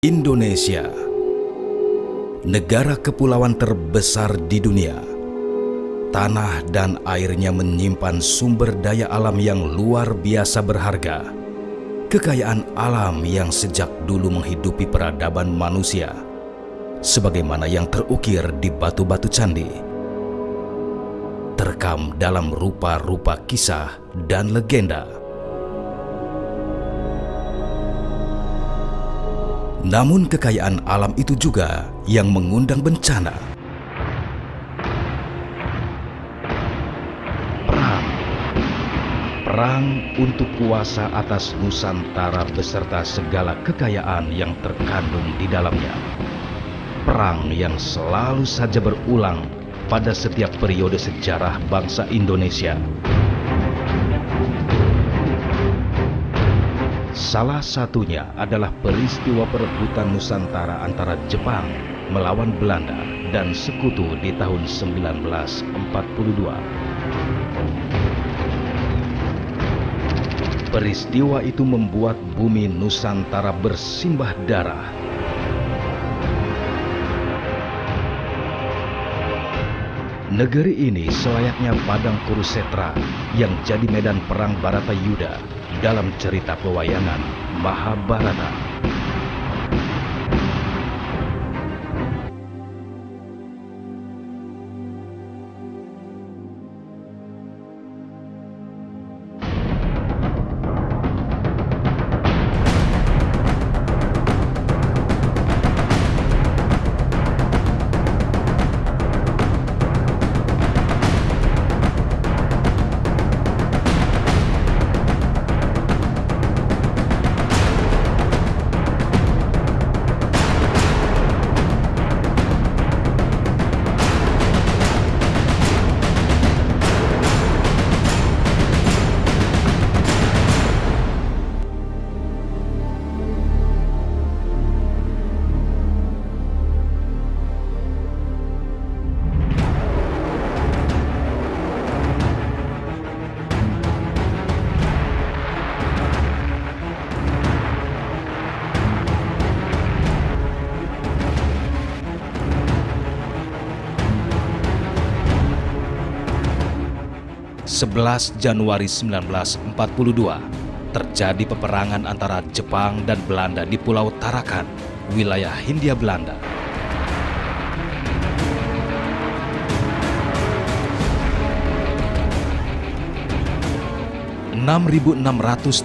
Indonesia, negara kepulauan terbesar di dunia. Tanah dan airnya menyimpan sumber daya alam yang luar biasa berharga. Kekayaan alam yang sejak dulu menghidupi peradaban manusia, sebagaimana yang terukir di batu-batu candi, terekam dalam rupa-rupa kisah dan legenda. Namun kekayaan alam itu juga yang mengundang bencana. Perang untuk kuasa atas Nusantara beserta segala kekayaan yang terkandung di dalamnya. Perang yang selalu saja berulang pada setiap periode sejarah bangsa Indonesia. Salah satunya adalah peristiwa perebutan Nusantara antara Jepang melawan Belanda dan Sekutu di tahun 1942. Peristiwa itu membuat bumi Nusantara bersimbah darah. Negeri ini selayaknya padang Kurusetra yang jadi medan perang Baratayuda dalam cerita pewayangan Mahabharata. Januari 1942 terjadi peperangan antara Jepang dan Belanda di Pulau Tarakan, wilayah Hindia Belanda. (6.600)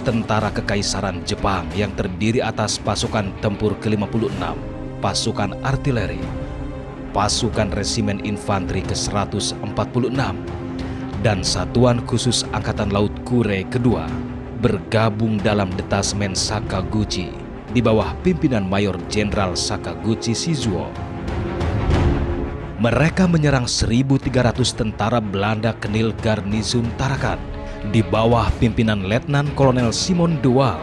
tentara Kekaisaran Jepang yang terdiri atas pasukan tempur ke-56, pasukan artileri, pasukan resimen infanteri ke-146, dan Satuan Khusus Angkatan Laut Kure kedua bergabung dalam detasmen Sakaguchi di bawah pimpinan Mayor Jenderal Sakaguchi Shizuo. Mereka menyerang 1.300 tentara Belanda Kenil Garnizon Tarakan di bawah pimpinan Letnan Kolonel Simon de Waal.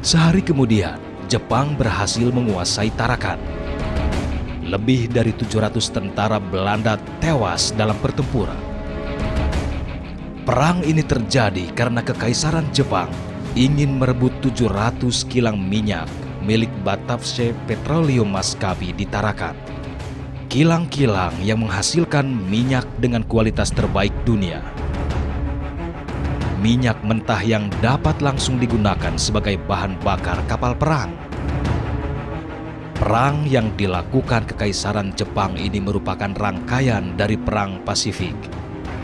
Sehari kemudian, Jepang berhasil menguasai Tarakan. Lebih dari 700 tentara Belanda tewas dalam pertempuran. Perang ini terjadi karena Kekaisaran Jepang ingin merebut 700 kilang minyak milik Batavse Petroleum Maskapi di Tarakan. Kilang-kilang yang menghasilkan minyak dengan kualitas terbaik dunia. Minyak mentah yang dapat langsung digunakan sebagai bahan bakar kapal perang. Perang yang dilakukan Kekaisaran Jepang ini merupakan rangkaian dari Perang Pasifik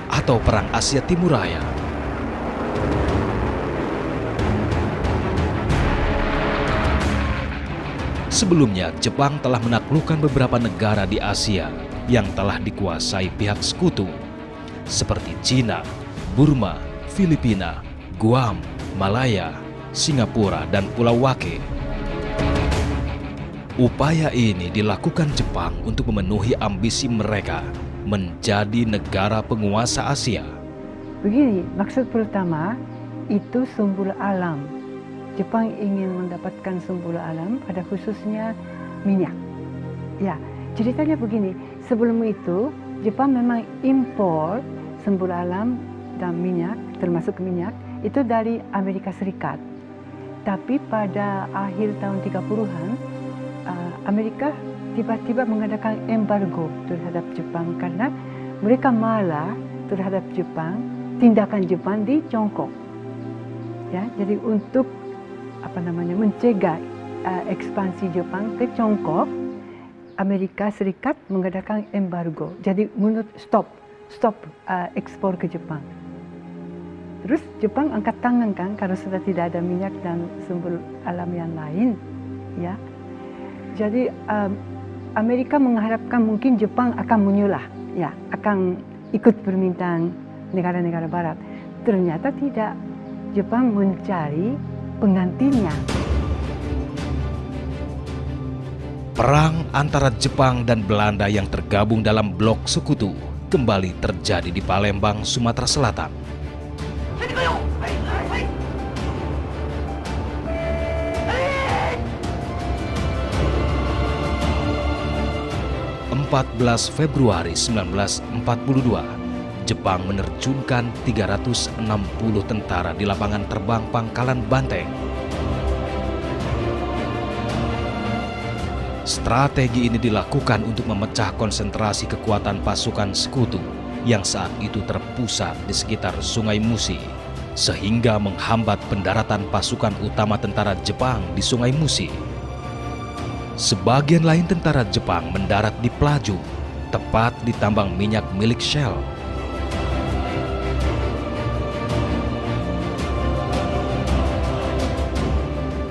atau Perang Asia Timur Raya. Sebelumnya, Jepang telah menaklukkan beberapa negara di Asia yang telah dikuasai pihak sekutu, seperti Cina, Burma, Filipina, Guam, Malaya, Singapura, dan Pulau Wake. Upaya ini dilakukan Jepang untuk memenuhi ambisi mereka menjadi negara penguasa Asia. Begini, maksud pertama itu sumber alam. Jepang ingin mendapatkan sumber alam, pada khususnya minyak. Ya, ceritanya begini, sebelum itu Jepang memang impor sumber alam dan minyak, termasuk minyak, itu dari Amerika Serikat. Tapi pada akhir tahun 30-an, Amerika tiba-tiba mengadakan embargo terhadap Jepang karena mereka marah terhadap Jepang, tindakan Jepang di Tiongkok. Ya, jadi untuk mencegah ekspansi Jepang ke Tiongkok, Amerika Serikat mengadakan embargo. Jadi stop ekspor ke Jepang. Terus Jepang angkat tangan kan kalau sudah tidak ada minyak dan sumber alam yang lain, ya. Jadi Amerika mengharapkan mungkin Jepang akan menyulah, ya, akan ikut permintaan negara-negara Barat. Ternyata tidak. Jepang mencari penggantinya. Perang antara Jepang dan Belanda yang tergabung dalam blok sekutu kembali terjadi di Palembang, Sumatera Selatan. 14 Februari 1942, Jepang menerjunkan 360 tentara di lapangan terbang Pangkalan Banteng. Strategi ini dilakukan untuk memecah konsentrasi kekuatan pasukan sekutu yang saat itu terpusat di sekitar Sungai Musi, sehingga menghambat pendaratan pasukan utama tentara Jepang di Sungai Musi. Sebagian lain tentara Jepang mendarat di Plaju, tepat di tambang minyak milik Shell.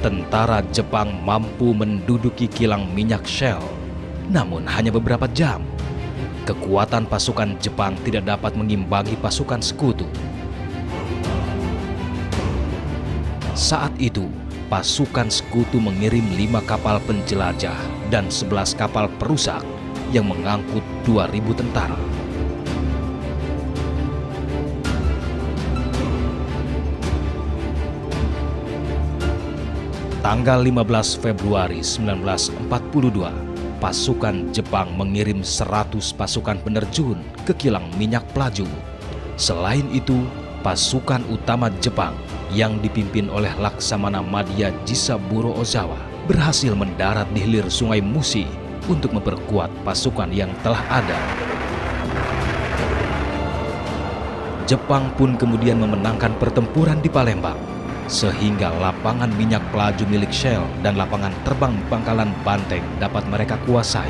Tentara Jepang mampu menduduki kilang minyak Shell, namun hanya beberapa jam. Kekuatan pasukan Jepang tidak dapat mengimbangi pasukan sekutu. Saat itu, pasukan sekutu mengirim 5 kapal penjelajah dan 11 kapal perusak yang mengangkut 2.000 tentara. Tanggal 15 Februari 1942, pasukan Jepang mengirim 100 pasukan penerjun ke kilang minyak Plaju. Selain itu, pasukan utama Jepang yang dipimpin oleh Laksamana Madya Jisaburo Ozawa berhasil mendarat di hilir Sungai Musi untuk memperkuat pasukan yang telah ada. Jepang pun kemudian memenangkan pertempuran di Palembang, sehingga lapangan minyak Plaju milik Shell dan lapangan terbang Pangkalan Banteng dapat mereka kuasai.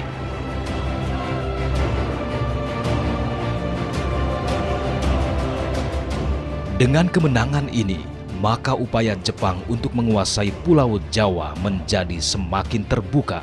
Dengan kemenangan ini, maka upaya Jepang untuk menguasai Pulau Jawa menjadi semakin terbuka.